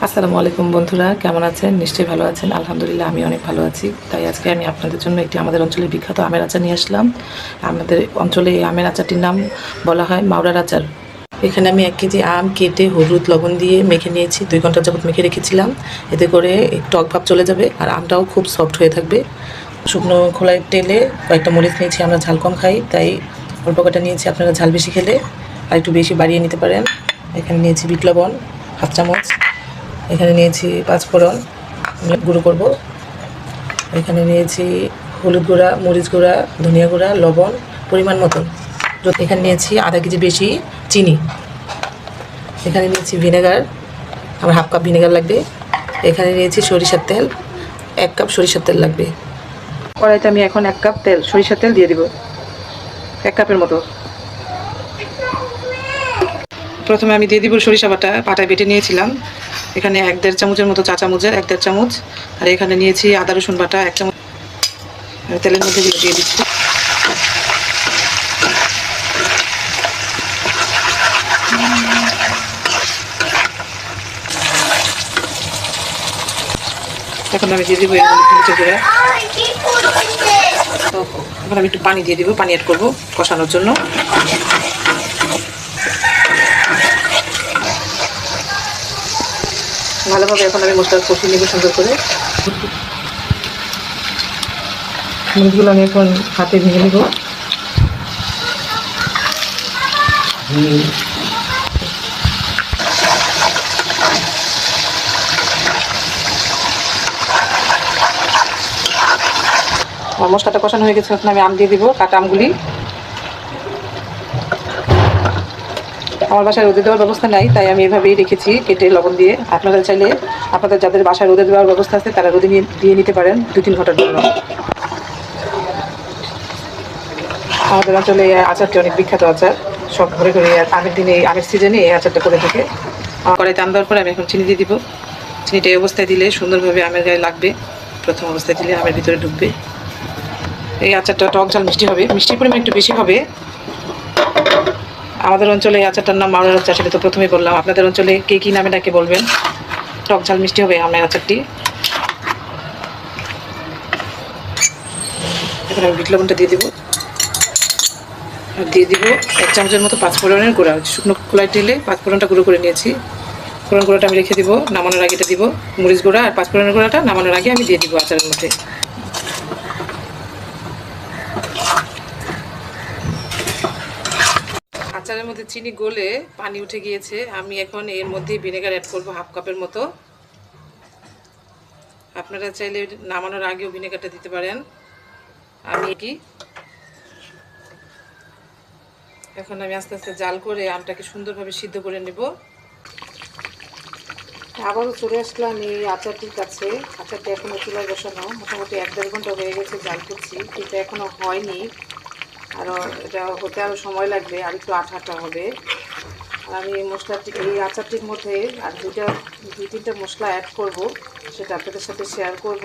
আসসালামু আলাইকুম বন্ধুরা, কেমন আছেন? নিশ্চয়ই ভালো আছেন। আলহামদুলিল্লাহ আমি অনেক ভালো আছি। তাই আজকে আমি আপনাদের জন্য একটি আমাদের অঞ্চলের বিখ্যাত আমের আচার নিয়ে আসলাম। আমাদের অঞ্চলে এই আমের আচারটির নাম বলা হয় মাওরার আচার। এখানে আমি 1 কেজি আম কেটে হলুদ লবণ দিয়ে মেখে নিয়েছি। 2 ঘন্টা যাবত মেখে রেখেছিলাম। এতে করে টক ভাব চলে যাবে আর আমটাও খুব সফট হয়ে থাকবে। শুকনো খোলায় তেলে কয়েকটা মরিচ নিয়েছি, আমরা ঝাল কম খাই তাই অল্প কটা নিয়েছি। আপনারা ঝাল বেশি খেলে আর একটু বেশি বাড়িয়ে নিতে পারেন। এখানে নিয়েছি বিট লবণ 1/2 চামচ। এখানে নিয়েছি 5 ফোড়ন গুঁড়ো করব। এখানে নিয়েছি হলুদ গুঁড়া, মরিচ গুঁড়া, ধনিয়া গুঁড়া, লবণ পরিমাণ মতন। এখানে নিয়েছি আধা কেজি বেশি চিনি। এখানে নিয়েছি ভিনেগার, আমার 1/2 কাপ ভিনেগার লাগবে। এখানে নিয়েছি সরিষার তেল, 1 কাপ সরিষার তেল লাগবে। কড়াইতে আমি এখন 1 কাপ তেল সরিষার তেল দিয়ে দিব, 1 কাপের মতো। প্রথমে আমি দিয়ে দিব সরিষা বাটা, পাটায় বেটে নিয়েছিলাম। এখানে 1-1.5 চামচের মতো, চা চামচের 1-1.5 চামচ। আর এখানে নিয়েছি আদা রসুন বাটা 1 চামচ। তেলের মধ্যে দিয়ে দিচ্ছি। এখন আমি দিয়ে দিব মরিচের গুঁড়া। তো এখন আমি একটু পানি দিয়ে দিব, পানি অ্যাড করবো কষানোর জন্য। ভালোভাবে এখন আমি মশলা কষিয়ে নেব সুন্দর করে। মরিচগুলো আমি এখন হাতে ভেঙে নেব। আমার মশলাটা কষানো হয়ে গেছে, এখন আমি আম দিয়ে দিব, কাটা আমগুলি। আমার বাসায় রোদে দেওয়ার ব্যবস্থা নাই তাই আমি এভাবেই রেখেছি কেটে লবণ দিয়ে। আপনারা চাইলে আপনাদের যাদের বাসায় রোদে দেওয়ার ব্যবস্থা আছে তারা রোদে দিয়ে নিতে পারেন 2-3 ঘন্টার জন্য। আমাদের অঞ্চলে এই আচারটি অনেক বিখ্যাত আচার, সব ঘরে ঘরে আমের দিনে, আমের সিজনে এই আচারটা করে থাকে। কড়াইতে আম দেওয়ার পরে আমি এখন চিনি দিয়ে দিব। চিনিটা এই অবস্থায় দিলে সুন্দরভাবে আমের গায়ে লাগবে, প্রথম অবস্থায় দিলে আমের ভিতরে ঢুকবে। এই আচারটা টক ঝাল মিষ্টি হবে, মিষ্টির পরিমাণ একটু বেশি হবে। আমাদের অঞ্চলে এই আচারটার নাম মাওরার আচার, সেটা তো প্রথমেই বললাম। আপনাদের অঞ্চলে কে কী নামে ডাকে বলবেন। টক ঝাল মিষ্টি হবে আমের আচারটি। এখন আমি বিট লবণটা দিয়ে দেবো। আর দিয়ে দিব 1 চামচের মতো 5 ফোড়নের গুঁড়া। শুকনো খোলায় তেলে 5 ফোড়নটা গুঁড়ো করে নিয়েছি। ফোড়ন গুঁড়োটা আমি রেখে দিব, নামানোর আগে এটা দিব। মরিচ গুঁড়া আর 5 ফোড়নের গুঁড়াটা নামানোর আগে আমি দিয়ে দিব আচারের মধ্যে। আচারের মধ্যে চিনি গলে পানি উঠে গিয়েছে। আমি এখন এর মধ্যে ভিনেগার অ্যাড করবো 1/2 কাপের মতো। আপনারা চাইলে নামানোর আগেও ভিনেগারটা দিতে পারেন। আমি এটি এখন আমি আস্তে আস্তে জাল করে আমটাকে সুন্দরভাবে সিদ্ধ করে নেব। আবারও চলে আসলাম এই আচারটির কাছে। আচারটা এখনও চুলায় বসানো, মোটামুটি 1-1.5 ঘন্টা হয়ে গেছে জাল করছি, কিন্তু এখনও হয়নি। আরও এটা হতে আরও সময় লাগবে, আর একটু আঠা হবে। আর আমি এই মশলাটি, এই আচারটির মধ্যে আর 2-3টা মশলা অ্যাড করব, সেটা আপনাদের সাথে শেয়ার করব।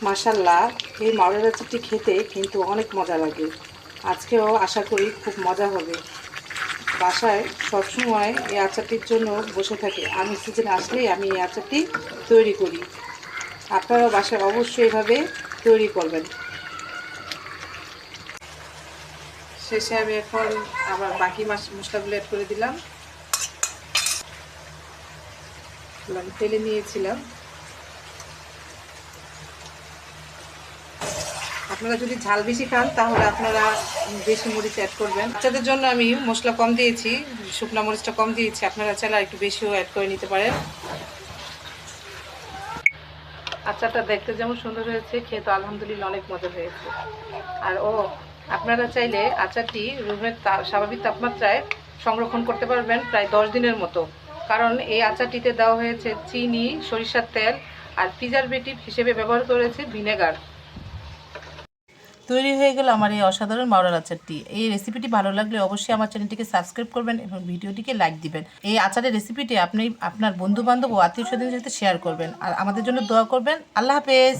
মাশাআল্লাহ, এই মাওরার আচারটি খেতে কিন্তু অনেক মজা লাগে। আজকেও আশা করি খুব মজা হবে। বাসায় সবসময় এই আচারটির জন্য বসে থাকি, আমের সিজন আসলেই আমি এই আচারটি তৈরি করি। আপনারাও বাসায় অবশ্যই এভাবে তৈরি করবেন। শেষে আমি এখন আবার বাকি মশলাগুলো অ্যাড করে দিলাম। আমি তেলে নিয়েছিলাম। আপনারা যদি ঝাল বেশি খান তাহলে আপনারা বেশি মরিচ অ্যাড করবেন। বাচ্চাদের জন্য আমি মশলা কম দিয়েছি, শুকনো মরিচটা কম দিয়েছি। আপনারা চাইলে একটু বেশিও অ্যাড করে নিতে পারেন। আচারটা দেখতে যেমন সুন্দর হয়েছে, খেতে আলহামদুলিল্লাহ অনেক মজা হয়েছে। আর আপনারা চাইলে আচারটি রুমের স্বাভাবিক তাপমাত্রায় সংরক্ষণ করতে পারবেন প্রায় 10 দিনের মতো, কারণ এই আচারটিতে দেওয়া হয়েছে চিনি, সরিষার তেল আর প্রিজারভেটিভ হিসেবে ব্যবহার করেছে ভিনেগার। তৈরি হয়ে গেল আমার এই অসাধারণ মাওরার আচারটি। এই রেসিপিটি ভালো লাগলে অবশ্যই আমার চ্যানেলটিকে সাবস্ক্রাইব করবেন এবং ভিডিওটিকে লাইক দিবেন। এই আচারের রেসিপিটি আপনি আপনার বন্ধু বান্ধব ও আত্মীয় স্বজনদের সাথে শেয়ার করবেন আর আমাদের জন্য দোয়া করবেন। আল্লাহ হাফেজ।